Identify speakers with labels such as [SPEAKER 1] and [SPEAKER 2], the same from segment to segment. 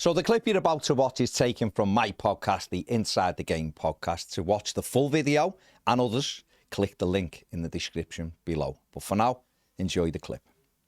[SPEAKER 1] So the clip you're about to watch is taken from my podcast, the Inside the Game podcast. To watch the full video and others, click the link in the description below. But for now, enjoy the clip.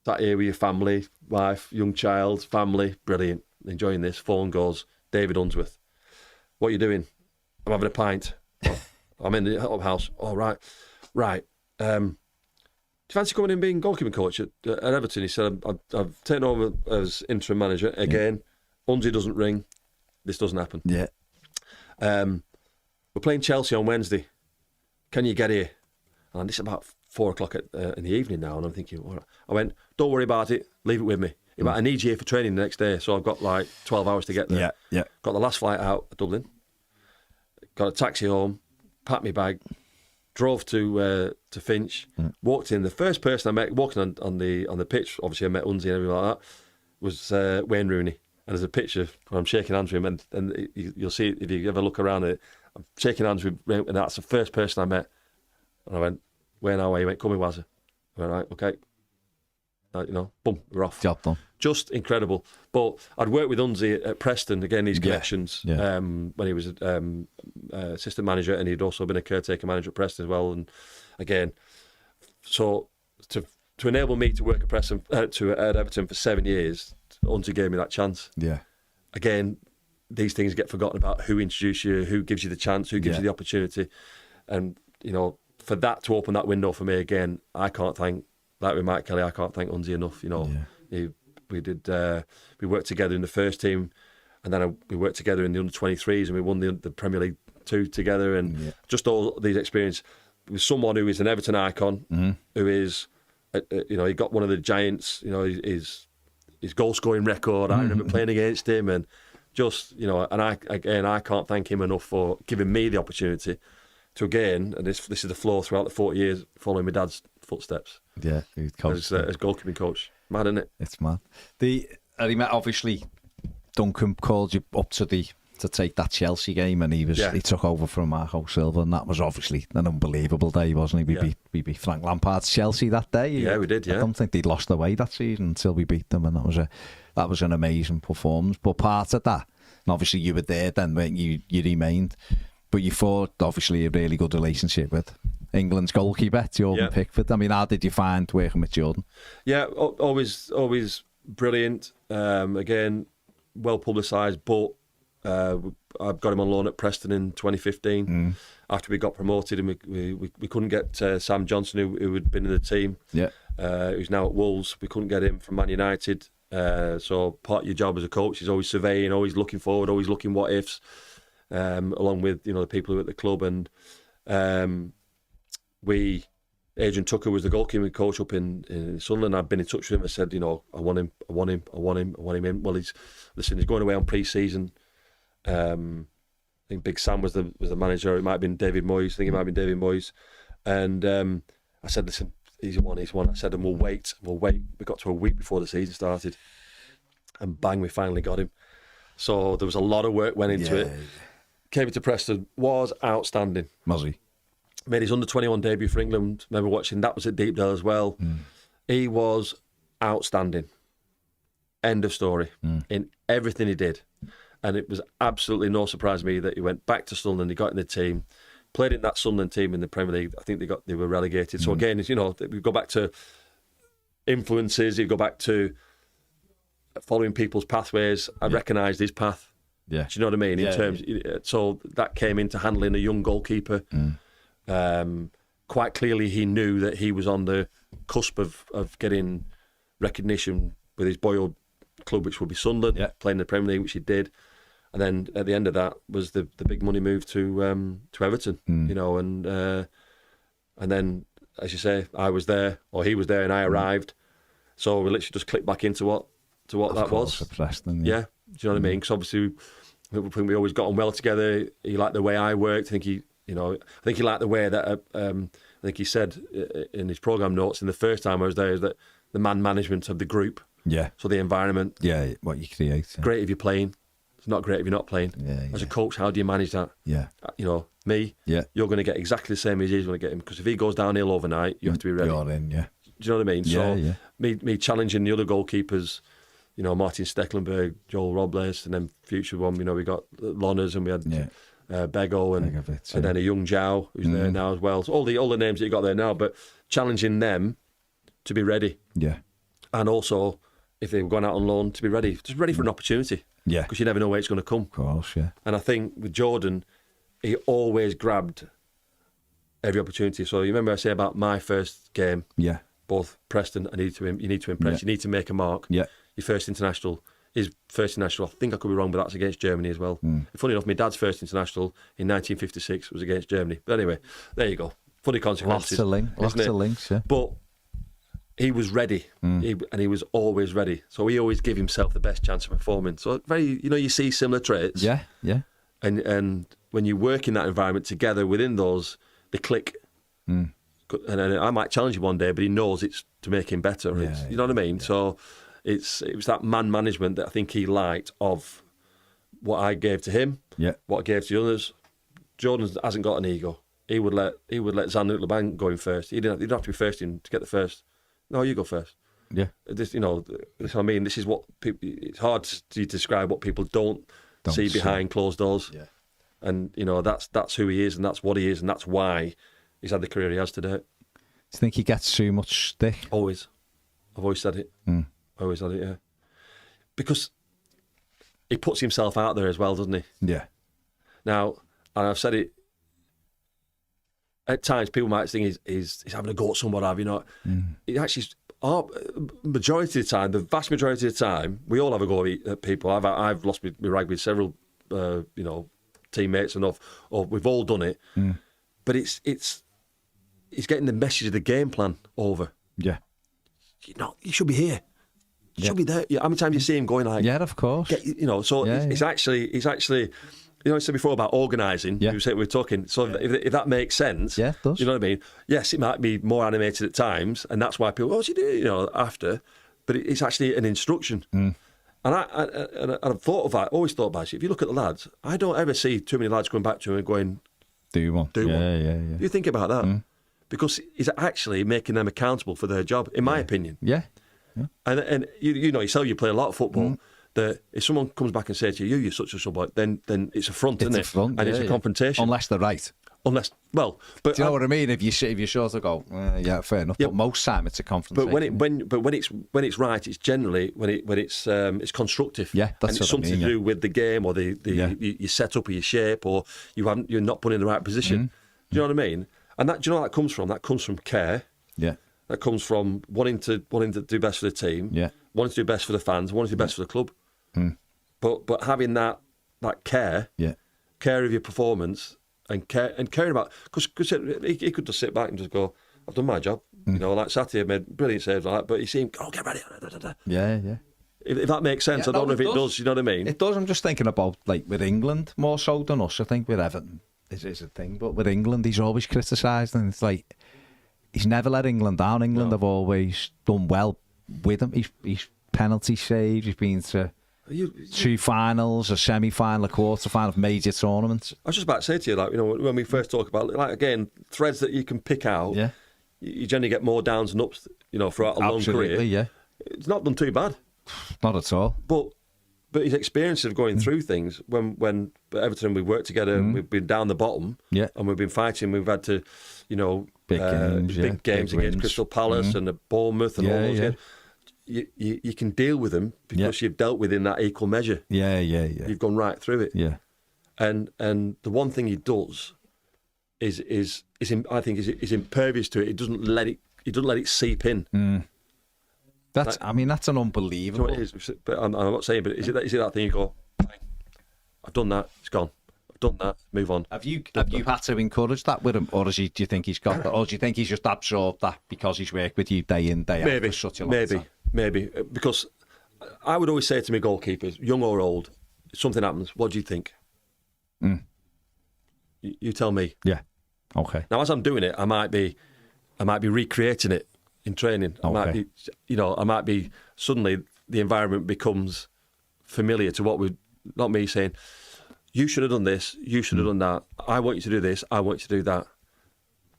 [SPEAKER 2] Sat here with your family, wife, young child, family, brilliant. Enjoying this. Phone goes, David Unsworth. What are you doing? I'm having a pint. I'm in the house. Oh, right. Right. Do you fancy coming in and being goalkeeping coach at Everton? He said, I've taken over as interim manager. Again, Unzi doesn't ring. This doesn't happen.
[SPEAKER 1] Yeah.
[SPEAKER 2] We're playing Chelsea on Wednesday. Can you get here? And it's about 4 o'clock in the evening now, and I'm thinking, all right. I went, don't worry about it. Leave it with me. He went, I need you here for training the next day, so I've got like 12 hours to get there.
[SPEAKER 1] Yeah.
[SPEAKER 2] Got the last flight out of Dublin. Got a taxi home, packed my bag, drove to Finch, walked in. The first person I met walking on the pitch, obviously I met Unzi and everything like that, was Wayne Rooney. And there's a picture where I'm shaking hands with him, and you'll see it if you ever look around it. I'm shaking hands with him, and that's the first person I met. And I went, Wayne, how are you? He went, come in, Wazza. I went, right, okay. Boom, we're off.
[SPEAKER 1] Job done.
[SPEAKER 2] Just incredible. But I'd worked with Unzi at Preston, again, these connections, when he was assistant manager, and he'd also been a caretaker manager at Preston as well. And again, so to enable me to work at Preston, at Everton for 7 years, Unzi gave me that chance.
[SPEAKER 1] Yeah.
[SPEAKER 2] Again, these things get forgotten about. Who introduced you, who gives you the chance, who gives you the opportunity. And, for that to open that window for me again, I can't thank, like with Mike Kelly, I can't thank Unzi enough. We worked together in the first team, and then we worked together in the under-23s, and we won the Premier League 2 together, and just all these experiences with someone who is an Everton icon, who is, he got one of the giants, his goal-scoring record. I remember playing against him, and just, and I can't thank him enough for giving me the opportunity to again, and this is the flow throughout the 40 years, following my dad's footsteps.
[SPEAKER 1] Yeah,
[SPEAKER 2] as goalkeeping coach. Mad, isn't it?
[SPEAKER 1] It's mad. Obviously, Duncan called you up to take that Chelsea game, and he took over from Marco Silva, and that was obviously an unbelievable day, wasn't he? We beat Frank Lampard's Chelsea that day.
[SPEAKER 2] Yeah, we did. Yeah,
[SPEAKER 1] I don't think they'd lost their way that season until we beat them, and that was an amazing performance. But part of that, and obviously you were there then when you remained, but you forged obviously a really good relationship with England's goalkeeper, Jordan Pickford. I mean, how did you find working with Jordan? Yeah,
[SPEAKER 2] always brilliant. Again, well publicised, but I got him on loan at Preston in 2015 after we got promoted, and we couldn't get Sam Johnson, who had been in the team, who's now at Wolves. We couldn't get him from Man United. So part of your job as a coach is always surveying, always looking forward, always looking what ifs, along with the people who are at the club. And Adrian Tucker was the goalkeeping coach up in Sunderland. I'd been in touch with him. I said, I want him in. Well, he's going away on pre-season. I think Big Sam was the manager. It might have been David Moyes. I think it might have been David Moyes. And I said, listen, he's one. I said, and we'll wait. We got to a week before the season started, and bang, we finally got him. So there was a lot of work went into it. Came into Preston, was outstanding.
[SPEAKER 1] Was he?
[SPEAKER 2] Made his under-21 debut for England. Remember watching, that was at Deepdale as well. He was outstanding. End of story. In everything he did. And it was absolutely no surprise to me that he went back to Sunderland, he got in the team, played in that Sunderland team in the Premier League. I think they were relegated. So again, we go back to influences, you go back to following people's pathways. I recognised his path. Yeah. Do you know what I mean? In terms, so that came into handling a young goalkeeper. Quite clearly, he knew that he was on the cusp of getting recognition with his boyhood club, which would be Sunderland, playing in the Premier League, which he did. And then at the end of that was the big money move to Everton, and then, as you say, I was there, or he was there, and I arrived. So we literally just clicked back into what that was.
[SPEAKER 1] Preston,
[SPEAKER 2] do you know what I mean? Because obviously we always got on well together. He liked the way I worked. I think he liked the way that I think he said in his programme notes in the first time I was there, is that the man management of the group. Yeah. So the environment.
[SPEAKER 1] Yeah, what you create.
[SPEAKER 2] Great if you're playing. It's not great if you're not playing. As a coach, how do you manage that?
[SPEAKER 1] Yeah.
[SPEAKER 2] You're going to get exactly the same as he's going to get him, because if he goes downhill overnight, you have to be ready.
[SPEAKER 1] You're in,
[SPEAKER 2] Do you know what I mean? Me challenging the other goalkeepers Martin Stecklenburg, Joel Robles, and then future one, we got Lonners, and we had Bego, and then a young Zhao who's there now as well. So all the names that you got there now, but challenging them to be ready.
[SPEAKER 1] Yeah.
[SPEAKER 2] And also, if they were going out on loan, to be ready, just ready for an opportunity.
[SPEAKER 1] Yeah.
[SPEAKER 2] Because you never know where it's going to come.
[SPEAKER 1] Of course, yeah.
[SPEAKER 2] And I think with Jordan, he always grabbed every opportunity. So you remember I say about my first game?
[SPEAKER 1] Yeah.
[SPEAKER 2] Both Preston, you need to impress. You need to make a mark.
[SPEAKER 1] Yeah.
[SPEAKER 2] Your first international, I think I could be wrong, but that's against Germany as well. Funny enough, my dad's first international in 1956 was against Germany. But anyway, there you go. Funny consequences.
[SPEAKER 1] Lots of links, yeah.
[SPEAKER 2] But he was ready, and he was always ready. So he always gave himself the best chance of performing. So very, you see similar traits.
[SPEAKER 1] Yeah, yeah.
[SPEAKER 2] And when you work in that environment together within those, they click. And I might challenge him one day, but he knows it's to make him better.
[SPEAKER 1] Yeah,
[SPEAKER 2] you know what I mean? Yeah. So it was that man management that I think he liked of what I gave to him, what I gave to the others. Jordan hasn't got an ego. He would let Jean-Luc Lebanc go in first. He didn't have to be first in to get the first. No, you go first.
[SPEAKER 1] Yeah.
[SPEAKER 2] This, this is what I mean. This is what people. It's hard to describe what people don't see behind closed doors.
[SPEAKER 1] Yeah.
[SPEAKER 2] And that's who he is, and that's what he is, and that's why he's had the career he has today.
[SPEAKER 1] Do you think he gets too much stick?
[SPEAKER 2] Always. I've always said it. Always said it, yeah. Because he puts himself out there as well, doesn't he?
[SPEAKER 1] Yeah.
[SPEAKER 2] Now, and I've said it, at times people might think he's having a go at someone, He actually, majority of the time, the vast majority of the time, we all have a go at people. I've lost my rag with several, teammates enough, or we've all done it. But it's getting the message of the game plan over.
[SPEAKER 1] Yeah.
[SPEAKER 2] You should be here. You should be there. How many times do you see him going like?
[SPEAKER 1] Yeah, of course.
[SPEAKER 2] It's actually. I said before about organising.
[SPEAKER 1] Yeah.
[SPEAKER 2] We're talking. So if that makes sense,
[SPEAKER 1] yeah, it does.
[SPEAKER 2] You know what I mean? Yes, it might be more animated at times, and that's why people, what's he doing? After, but it's actually an instruction. And I've thought of that. Always thought about it. If you look at the lads, I don't ever see too many lads going back to him and going,
[SPEAKER 1] Do one. Yeah.
[SPEAKER 2] You think about that because he's actually making them accountable for their job, in my opinion.
[SPEAKER 1] Yeah.
[SPEAKER 2] And you play a lot of football. That if someone comes back and says to you, "You're such a sub," then it's a front, isn't it? And it's a confrontation.
[SPEAKER 1] Unless they're right.
[SPEAKER 2] But
[SPEAKER 1] do you know what I mean? If you're sure to go, yeah, fair enough. Yeah. But most time it's a confrontation.
[SPEAKER 2] But when it's right, it's generally when it's constructive.
[SPEAKER 1] Yeah, that's
[SPEAKER 2] and it's something to do with the game or your setup or your shape or you're not put in the right position. Do you know what I mean? And that, do you know where that comes from? That comes from care.
[SPEAKER 1] Yeah.
[SPEAKER 2] That comes from wanting to do best for the team. Yeah. Wanting to do best for the fans. Wanting to do best for the club. But having that care, care of your performance and caring about, because he could just sit back and just go, I've done my job. Like Saturday made brilliant saves like that, but you see him, get ready.
[SPEAKER 1] Yeah.
[SPEAKER 2] If that makes sense, I don't know if it does. You know what I mean?
[SPEAKER 1] It does. I'm just thinking about with England more so than us. I think with Everton is a thing, but with England he's always criticised, and it's like he's never let England down. England have always done well with him. He's penalty saves. He's been to 2 finals, a semi-final, a quarter-final of major tournaments.
[SPEAKER 2] I was just about to say to you, when we first talk about, again, threads that you can pick out, you generally get more downs and ups, throughout a long career.
[SPEAKER 1] Yeah.
[SPEAKER 2] It's not done too bad.
[SPEAKER 1] Not at all.
[SPEAKER 2] But his experience of going through things, when at Everton we worked together, we've been down the bottom, and we've been fighting, we've had to, big games against Crystal Palace and Bournemouth and all those games. You can deal with them because you've dealt with in that equal measure.
[SPEAKER 1] Yeah.
[SPEAKER 2] You've gone right through it.
[SPEAKER 1] Yeah.
[SPEAKER 2] And the one thing he does is impervious to it. He doesn't let it seep in.
[SPEAKER 1] That's an unbelievable.
[SPEAKER 2] You know what it is? But I'm not saying, but is it that thing you go, I've done that, it's gone. I've done that, move on.
[SPEAKER 1] Have you had to encourage that with him, or do you think he's got that, or do you think he's just absorbed that because he's worked with you day in, day out for such a long time?
[SPEAKER 2] Maybe, because I would always say to my goalkeepers, young or old, if something happens, what do you think? You tell me.
[SPEAKER 1] Yeah. Okay.
[SPEAKER 2] Now, as I'm doing it, I might be recreating it in training.
[SPEAKER 1] Okay.
[SPEAKER 2] I might be suddenly the environment becomes familiar to what not me saying, you should have done this, you should have done that. I want you to do this, I want you to do that.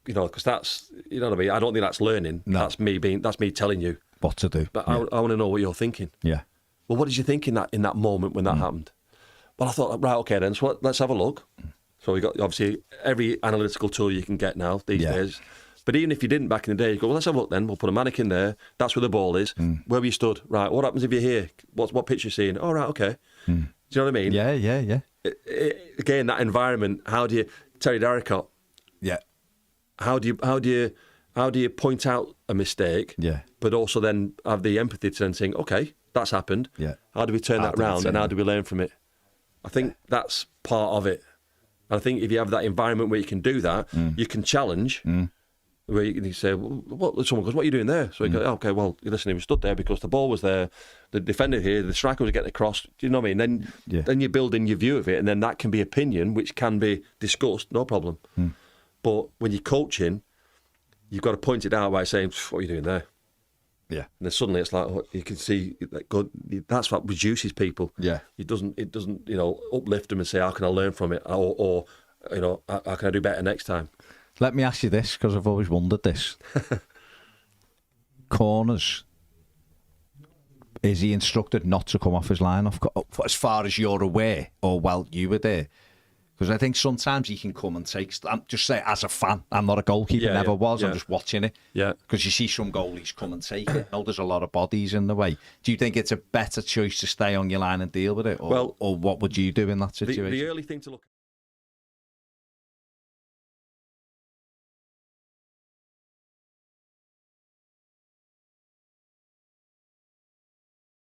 [SPEAKER 2] Because that's, you know what I mean? I don't think that's learning. No. That's me telling you
[SPEAKER 1] what to do.
[SPEAKER 2] But I want to know what you're thinking.
[SPEAKER 1] Yeah.
[SPEAKER 2] well, what did you think in that moment when that happened? Well, I thought, right, okay then, so let's have a look. So we got, obviously, every analytical tool you can get now these days. But even if you didn't back in the day, you go, well, let's have a look then. We'll put a mannequin there. That's where the ball is. Where were you stood? Right, what happens if you're here? What pitch you seeing? Oh, right, okay. Do you know what I mean?
[SPEAKER 1] Yeah.
[SPEAKER 2] Again, that environment, how do you... Terry Darricott.
[SPEAKER 1] Yeah.
[SPEAKER 2] How do you point out a mistake, but also then have the empathy to then think, okay, that's happened.
[SPEAKER 1] Yeah.
[SPEAKER 2] How do we turn that round and how do we learn from it? I think that's part of it. And I think if you have that environment where you can do that, you can challenge. Where you say, well, someone goes, what are you doing there? So you go, okay, well, listen, he was stood there because the ball was there, the defender here, the striker was getting across. Do you know what I mean? Then you're building your view of it, and then that can be opinion, which can be discussed, no problem. But when you're coaching, you've got to point it out by saying, what are you doing there?
[SPEAKER 1] Yeah.
[SPEAKER 2] And then suddenly it's like, you can see, that's what reduces people.
[SPEAKER 1] Yeah.
[SPEAKER 2] It doesn't, uplift them and say, how can I learn from it? Or how can I do better next time?
[SPEAKER 1] Let me ask you this, because I've always wondered this. Corners. Is he instructed not to come off his line, as far as you're aware, or while you were there? Because I think sometimes he can come and take... I'm just saying, as a fan, I'm not a goalkeeper, never was, I'm just watching it.
[SPEAKER 2] Yeah.
[SPEAKER 1] Because you see some goalies come and take it. There's a lot of bodies in the way. Do you think it's a better choice to stay on your line and deal with it? Or what would you do in that situation?
[SPEAKER 2] The early thing to look at...